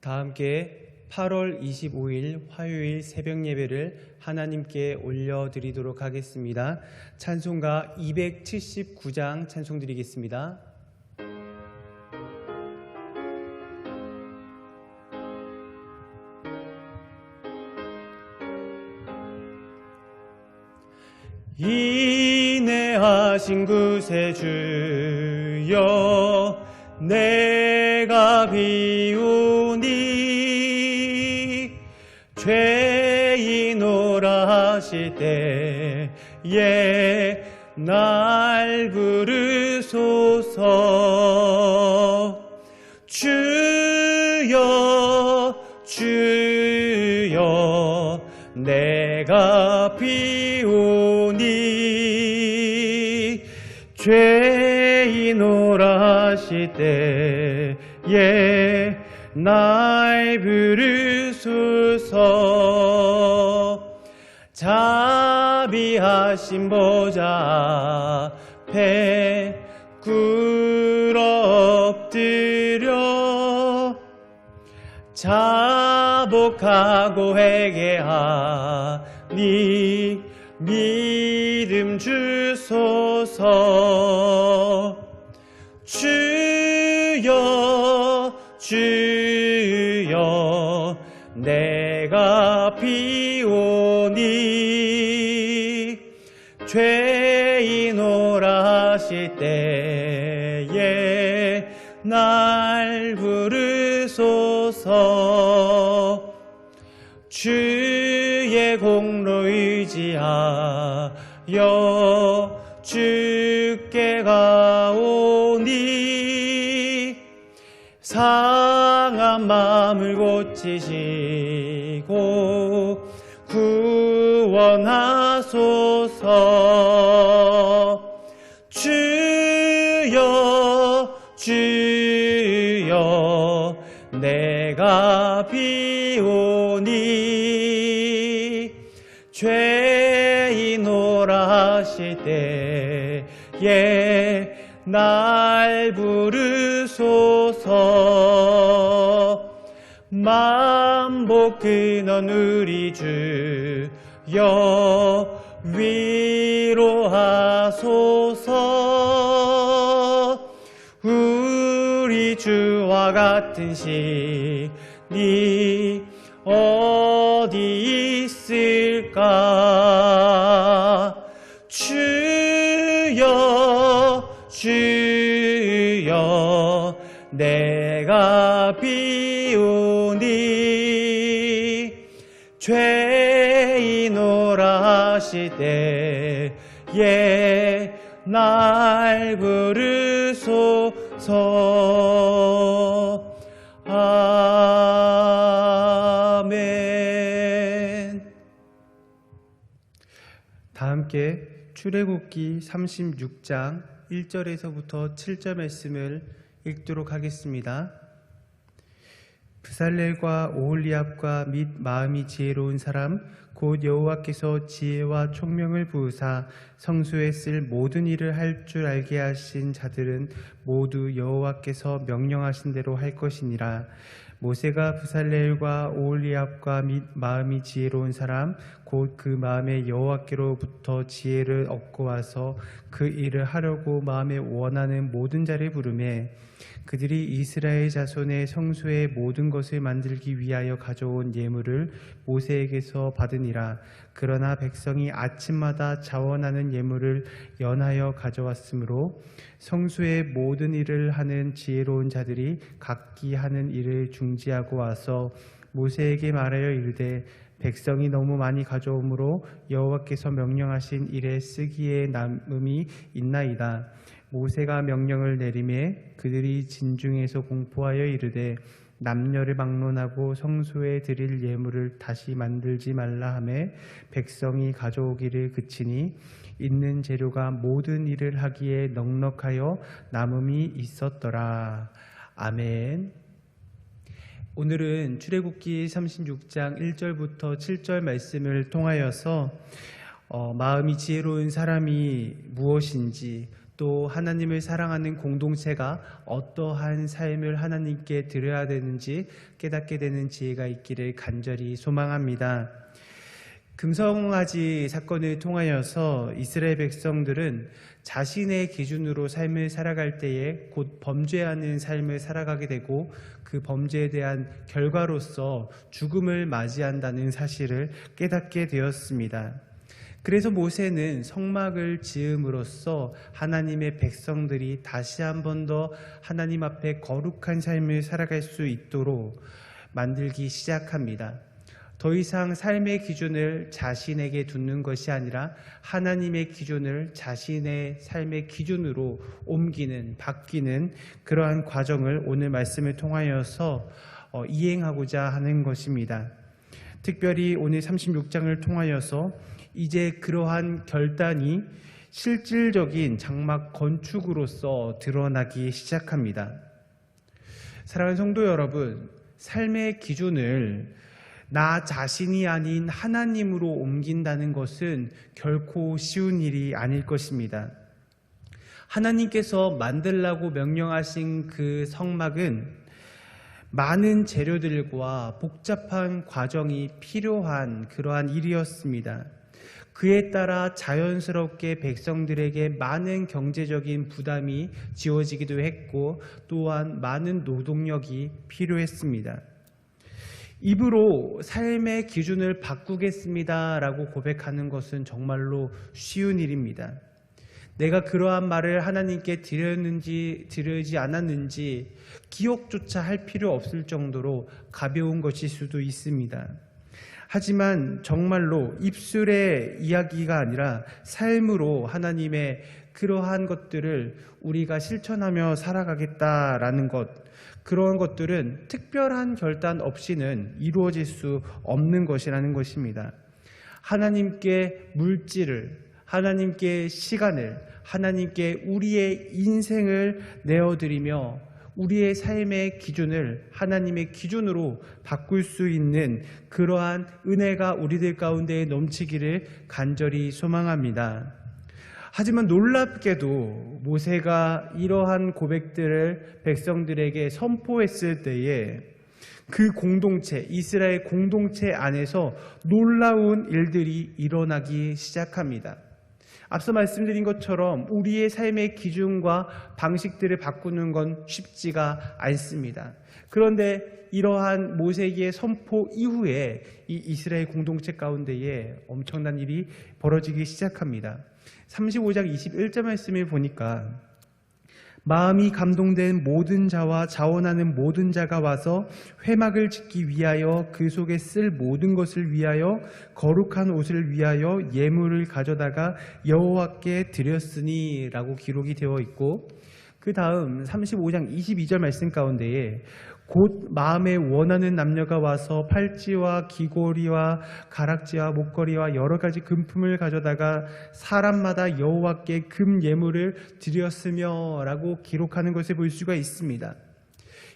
다 함께 8월 25일 화요일 새벽 예배를 하나님께 올려드리도록 하겠습니다. 찬송가 279장 찬송드리겠습니다. 인내하신 구세주여 내가 비우니 죄인오라 하실 때에 날 부르소서. 주여 주여 내가 비우니 죄인오라 하실 때에 날 부르소서. 자비하신 보좌 앞에 꿇어 엎드려 자복하고 회개하니 믿음 주소서. 주여 주여 내가 비오니 죄인오라 하실 때에 날 부르소서. 주의 공로 의지하여 주께 가오니 상한 마음을 고치시고 구원하소서. 주여 주여 내가 비오니 죄인오라 하실 때에 날 부르소서. 만복 근원 우리 주여 위로하소서. 우리 주와 같은 신이 어디 있을까. 주여 주여 내가 비오니 죄인오라 하실 때에 날 부르소서. 아멘. 다 함께 출애굽기 36장 1절에서부터 7절 말씀을 읽도록 하겠습니다. 브살렐과 오홀리압과 및 마음이 지혜로운 사람 곧 여호와께서 지혜와 총명을 부으사 성소에 쓸 모든 일을 할 줄 알게 하신 자들은 모두 여호와께서 명령하신 대로 할 것이니라. 모세가 브살렐과 오홀리압과 및 마음이 지혜로운 사람 곧 그 마음에 여호와께로부터 지혜를 얻고 와서 그 일을 하려고 마음에 원하는 모든 자를 부르매 그들이 이스라엘 자손의 성소의 모든 것을 만들기 위하여 가져온 예물을 모세에게서 받으니라. 그러나 백성이 아침마다 자원하는 예물을 연하여 가져왔으므로 성소의 모든 일을 하는 지혜로운 자들이 각기 하는 일을 중지하고 와서 모세에게 말하여 이르되 백성이 너무 많이 가져오므로 여호와께서 명령하신 일에 쓰기에 남음이 있나이다. 모세가 명령을 내리매 그들이 진중에서 공포하여 이르되 남녀를 막론하고 성소에 드릴 예물을 다시 만들지 말라 하매 백성이 가져오기를 그치니 있는 재료가 모든 일을 하기에 넉넉하여 남음이 있었더라. 아멘. 오늘은 출애굽기 36장 1절부터 7절 말씀을 통하여서 마음이 지혜로운 사람이 무엇인지, 또 하나님을 사랑하는 공동체가 어떠한 삶을 하나님께 드려야 되는지 깨닫게 되는 지혜가 있기를 간절히 소망합니다. 금성아지 사건을 통하여서 이스라엘 백성들은 자신의 기준으로 삶을 살아갈 때에 곧 범죄하는 삶을 살아가게 되고 그 범죄에 대한 결과로서 죽음을 맞이한다는 사실을 깨닫게 되었습니다. 그래서 모세는 성막을 지음으로써 하나님의 백성들이 다시 한 번 더 하나님 앞에 거룩한 삶을 살아갈 수 있도록 만들기 시작합니다. 더 이상 삶의 기준을 자신에게 두는 것이 아니라 하나님의 기준을 자신의 삶의 기준으로 옮기는, 바뀌는 그러한 과정을 오늘 말씀을 통하여서 이행하고자 하는 것입니다. 특별히 오늘 36장을 통하여서 이제 그러한 결단이 실질적인 장막 건축으로서 드러나기 시작합니다. 사랑하는 성도 여러분, 삶의 기준을 나 자신이 아닌 하나님으로 옮긴다는 것은 결코 쉬운 일이 아닐 것입니다. 하나님께서 만들라고 명령하신 그 성막은 많은 재료들과 복잡한 과정이 필요한 그러한 일이었습니다. 그에 따라 자연스럽게 백성들에게 많은 경제적인 부담이 지어지기도 했고 또한 많은 노동력이 필요했습니다. 입으로 삶의 기준을 바꾸겠습니다 라고 고백하는 것은 정말로 쉬운 일입니다. 내가 그러한 말을 하나님께 드렸는지 드리지 않았는지 기억조차 할 필요 없을 정도로 가벼운 것일 수도 있습니다. 하지만 정말로 입술의 이야기가 아니라 삶으로 하나님의 그러한 것들을 우리가 실천하며 살아가겠다라는 것, 그러한 것들은 특별한 결단 없이는 이루어질 수 없는 것이라는 것입니다. 하나님께 물질을, 하나님께 시간을, 하나님께 우리의 인생을 내어드리며 우리의 삶의 기준을 하나님의 기준으로 바꿀 수 있는 그러한 은혜가 우리들 가운데 넘치기를 간절히 소망합니다. 하지만 놀랍게도 모세가 이러한 고백들을 백성들에게 선포했을 때에 그 공동체, 이스라엘 공동체 안에서 놀라운 일들이 일어나기 시작합니다. 앞서 말씀드린 것처럼 우리의 삶의 기준과 방식들을 바꾸는 건 쉽지가 않습니다. 그런데 이러한 모세의 선포 이후에 이 이스라엘 공동체 가운데에 엄청난 일이 벌어지기 시작합니다. 35장 21절 말씀을 보니까 마음이 감동된 모든 자와 자원하는 모든 자가 와서 회막을 짓기 위하여 그 속에 쓸 모든 것을 위하여 거룩한 옷을 위하여 예물을 가져다가 여호와께 드렸으니 라고 기록이 되어 있고, 그 다음 35장 22절 말씀 가운데에 곧 마음에 원하는 남녀가 와서 팔찌와 귀고리와 가락지와 목걸이와 여러 가지 금품을 가져다가 사람마다 여호와께 금 예물을 드렸으며 라고 기록하는 것을 볼 수가 있습니다.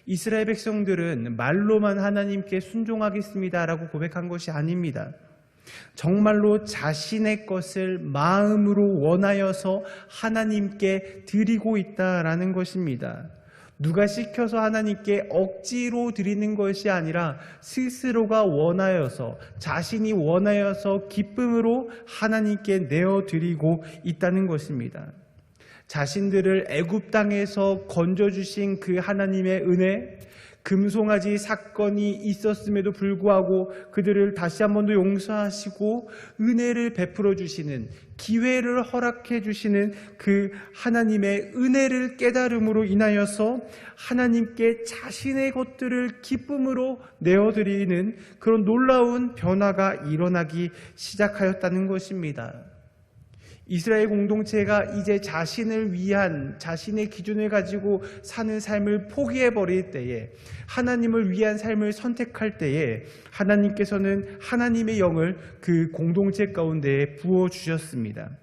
이스라엘 백성들은 말로만 하나님께 순종하겠습니다 라고 고백한 것이 아닙니다. 정말로 자신의 것을 마음으로 원하여서 하나님께 드리고 있다라는 것입니다. 누가 시켜서 하나님께 억지로 드리는 것이 아니라 스스로가 원하여서, 자신이 원하여서 기쁨으로 하나님께 내어드리고 있다는 것입니다. 자신들을 애굽 땅에서 건져주신 그 하나님의 은혜, 금송아지 사건이 있었음에도 불구하고 그들을 다시 한 번 더 용서하시고 은혜를 베풀어 주시는, 기회를 허락해 주시는 그 하나님의 은혜를 깨달음으로 인하여서 하나님께 자신의 것들을 기쁨으로 내어드리는 그런 놀라운 변화가 일어나기 시작하였다는 것입니다. 이스라엘 공동체가 이제 자신을 위한, 자신의 기준을 가지고 사는 삶을 포기해버릴 때에, 하나님을 위한 삶을 선택할 때에 하나님께서는 하나님의 영을 그 공동체 가운데에 부어주셨습니다.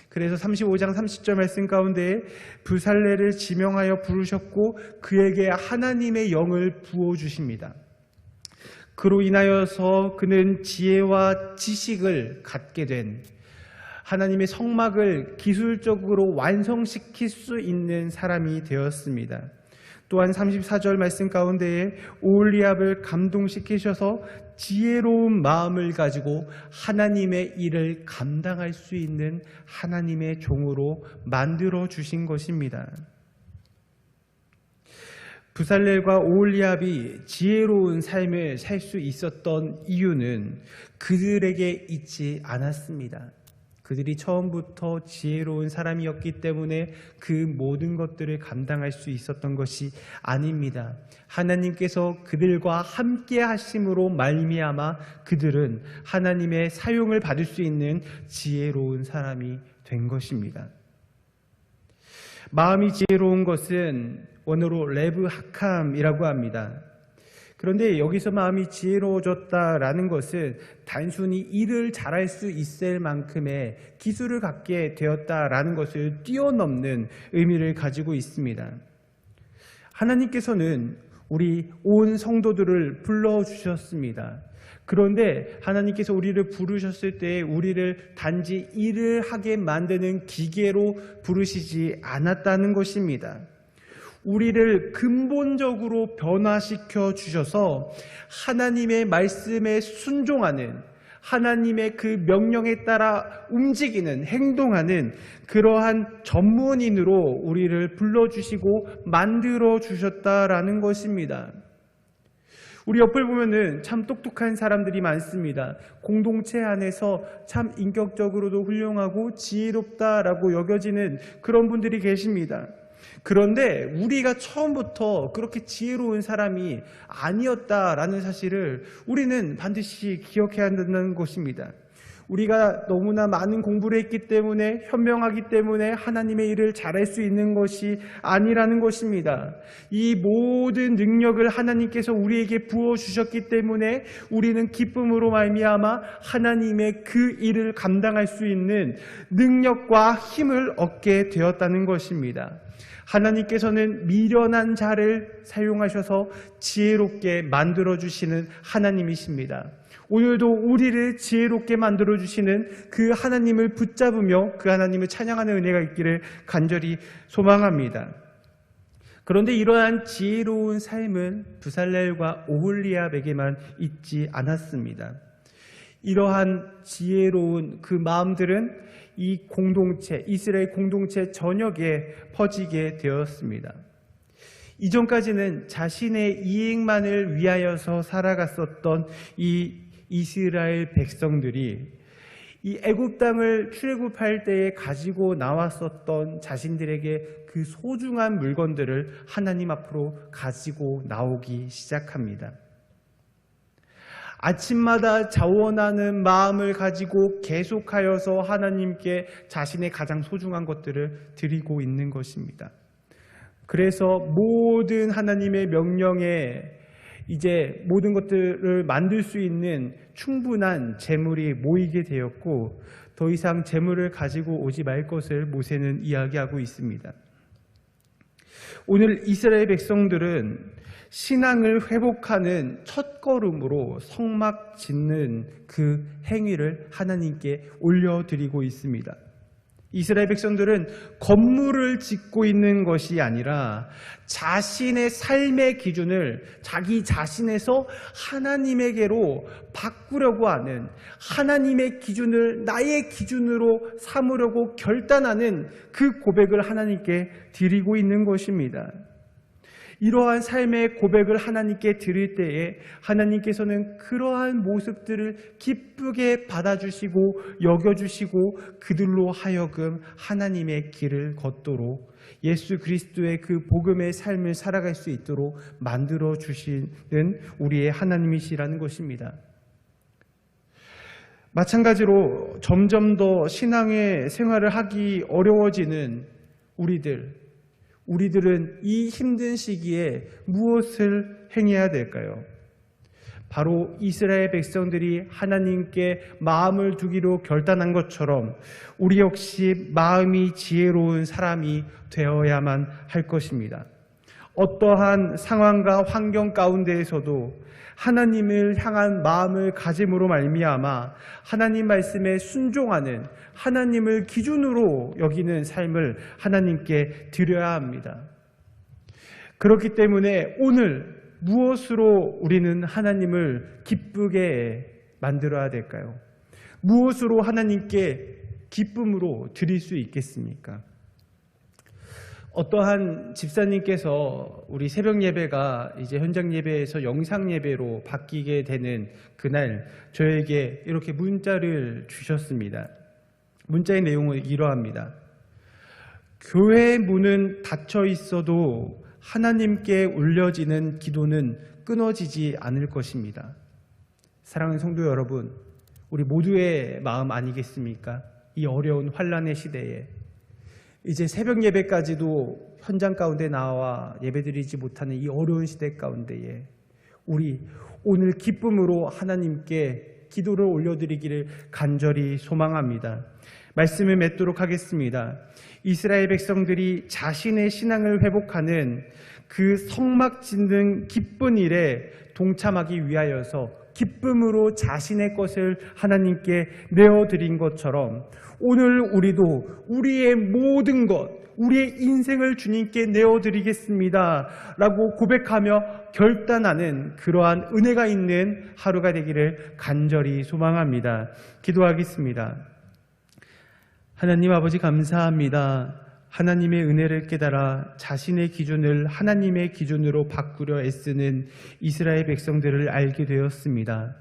그래서 35장 30절 말씀 가운데 브살레를 지명하여 부르셨고 그에게 하나님의 영을 부어주십니다. 그로 인하여서 그는 지혜와 지식을 갖게 된, 하나님의 성막을 기술적으로 완성시킬 수 있는 사람이 되었습니다. 또한 34절 말씀 가운데에 오홀리압을 감동시키셔서 지혜로운 마음을 가지고 하나님의 일을 감당할 수 있는 하나님의 종으로 만들어 주신 것입니다. 부살렐과 오홀리압이 지혜로운 삶을 살 수 있었던 이유는 그들에게 있지 않았습니다. 그들이 처음부터 지혜로운 사람이었기 때문에 그 모든 것들을 감당할 수 있었던 것이 아닙니다. 하나님께서 그들과 함께 하심으로 말미암아 그들은 하나님의 사용을 받을 수 있는 지혜로운 사람이 된 것입니다. 마음이 지혜로운 것은 원어로 레브 하캄이라고 합니다. 그런데 여기서 마음이 지혜로워졌다라는 것은 단순히 일을 잘할 수 있을 만큼의 기술을 갖게 되었다라는 것을 뛰어넘는 의미를 가지고 있습니다. 하나님께서는 우리 온 성도들을 불러주셨습니다. 그런데 하나님께서 우리를 부르셨을 때 우리를 단지 일을 하게 만드는 기계로 부르시지 않았다는 것입니다. 우리를 근본적으로 변화시켜 주셔서 하나님의 말씀에 순종하는, 하나님의 그 명령에 따라 움직이는, 행동하는 그러한 전문인으로 우리를 불러주시고 만들어 주셨다라는 것입니다. 우리 옆을 보면은 참 똑똑한 사람들이 많습니다. 공동체 안에서 참 인격적으로도 훌륭하고 지혜롭다라고 여겨지는 그런 분들이 계십니다. 그런데 우리가 처음부터 그렇게 지혜로운 사람이 아니었다라는 사실을 우리는 반드시 기억해야 한다는 것입니다. 우리가 너무나 많은 공부를 했기 때문에, 현명하기 때문에 하나님의 일을 잘할 수 있는 것이 아니라는 것입니다. 이 모든 능력을 하나님께서 우리에게 부어주셨기 때문에 우리는 기쁨으로 말미암아 하나님의 그 일을 감당할 수 있는 능력과 힘을 얻게 되었다는 것입니다. 하나님께서는 미련한 자를 사용하셔서 지혜롭게 만들어주시는 하나님이십니다. 오늘도 우리를 지혜롭게 만들어주시는 그 하나님을 붙잡으며 그 하나님을 찬양하는 은혜가 있기를 간절히 소망합니다. 그런데 이러한 지혜로운 삶은 부살렐과 오홀리압에게만 있지 않았습니다. 이러한 지혜로운 그 마음들은 이 공동체, 이스라엘 공동체 전역에 퍼지게 되었습니다. 이전까지는 자신의 이익만을 위하여서 살아갔었던 이 이스라엘 백성들이 이 애굽 땅을 출애굽할 때에 가지고 나왔었던 자신들에게 그 소중한 물건들을 하나님 앞으로 가지고 나오기 시작합니다. 아침마다 자원하는 마음을 가지고 계속하여서 하나님께 자신의 가장 소중한 것들을 드리고 있는 것입니다. 그래서 모든 하나님의 명령에 이제 모든 것들을 만들 수 있는 충분한 재물이 모이게 되었고 더 이상 재물을 가지고 오지 말 것을 모세는 이야기하고 있습니다. 오늘 이스라엘 백성들은 신앙을 회복하는 첫걸음으로 성막 짓는 그 행위를 하나님께 올려드리고 있습니다. 이스라엘 백성들은 건물을 짓고 있는 것이 아니라 자신의 삶의 기준을 자기 자신에서 하나님에게로 바꾸려고 하는, 하나님의 기준을 나의 기준으로 삼으려고 결단하는 그 고백을 하나님께 드리고 있는 것입니다. 이러한 삶의 고백을 하나님께 드릴 때에 하나님께서는 그러한 모습들을 기쁘게 받아주시고 여겨주시고 그들로 하여금 하나님의 길을 걷도록 예수 그리스도의 그 복음의 삶을 살아갈 수 있도록 만들어 주시는 우리의 하나님이시라는 것입니다. 마찬가지로 점점 더 신앙의 생활을 하기 어려워지는 우리들은 이 힘든 시기에 무엇을 행해야 될까요? 바로 이스라엘 백성들이 하나님께 마음을 두기로 결단한 것처럼 우리 역시 마음이 지혜로운 사람이 되어야만 할 것입니다. 어떠한 상황과 환경 가운데에서도 하나님을 향한 마음을 가짐으로 말미암아 하나님 말씀에 순종하는, 하나님을 기준으로 여기는 삶을 하나님께 드려야 합니다. 그렇기 때문에 오늘 무엇으로 우리는 하나님을 기쁘게 만들어야 될까요? 무엇으로 하나님께 기쁨으로 드릴 수 있겠습니까? 어떠한 집사님께서 우리 새벽 예배가 이제 현장 예배에서 영상 예배로 바뀌게 되는 그날 저에게 이렇게 문자를 주셨습니다. 문자의 내용은 이러합니다. 교회 문은 닫혀 있어도 하나님께 올려지는 기도는 끊어지지 않을 것입니다. 사랑하는 성도 여러분, 우리 모두의 마음 아니겠습니까? 이 어려운 환난의 시대에 이제 새벽 예배까지도 현장 가운데 나와 예배드리지 못하는 이 어려운 시대 가운데에 우리 오늘 기쁨으로 하나님께 기도를 올려드리기를 간절히 소망합니다. 말씀을 맺도록 하겠습니다. 이스라엘 백성들이 자신의 신앙을 회복하는 그 성막 짓는 기쁜 일에 동참하기 위하여서 기쁨으로 자신의 것을 하나님께 내어드린 것처럼 오늘 우리도 우리의 모든 것, 우리의 인생을 주님께 내어드리겠습니다 라고 고백하며 결단하는 그러한 은혜가 있는 하루가 되기를 간절히 소망합니다. 기도하겠습니다. 하나님 아버지 감사합니다. 하나님의 은혜를 깨달아 자신의 기준을 하나님의 기준으로 바꾸려 애쓰는 이스라엘 백성들을 알게 되었습니다.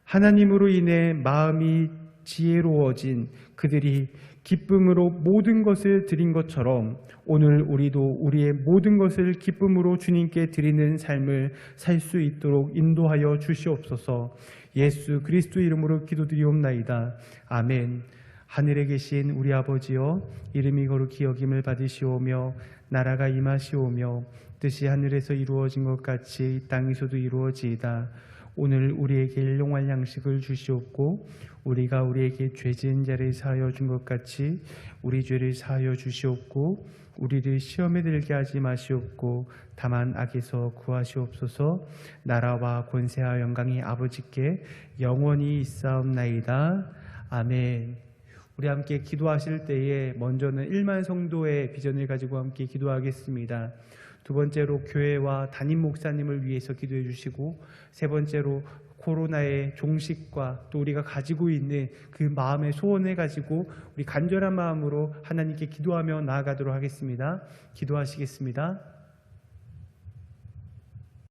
하나님으로 인해 마음이 지혜로워진 그들이 기쁨으로 모든 것을 드린 것처럼 오늘 우리도 우리의 모든 것을 기쁨으로 주님께 드리는 삶을 살 수 있도록 인도하여 주시옵소서. 예수 그리스도 이름으로 기도드리옵나이다. 아멘. 하늘에 계신 우리 아버지여, 이름이 거룩히 여김을 받으시오며 나라가 임하시오며 뜻이 하늘에서 이루어진 것 같이 땅에서도 이루어지이다. 오늘 우리에게 일용할 양식을 주시옵고 우리가 우리에게 죄 지은 자를 사하여 준 것 같이 우리 죄를 사하여 주시옵고 우리를 시험에 들게 하지 마시옵고 다만 악에서 구하시옵소서. 나라와 권세와 영광이 아버지께 영원히 있사옵나이다. 아멘. 우리 함께 기도하실 때에 먼저는 1만 성도의 비전을 가지고 함께 기도하겠습니다. 두 번째로 교회와 담임 목사님을 위해서 기도해 주시고, 세 번째로 코로나의 종식과 또 우리가 가지고 있는 그 마음의 소원을 가지고 우리 간절한 마음으로 하나님께 기도하며 나아가도록 하겠습니다. 기도하시겠습니다.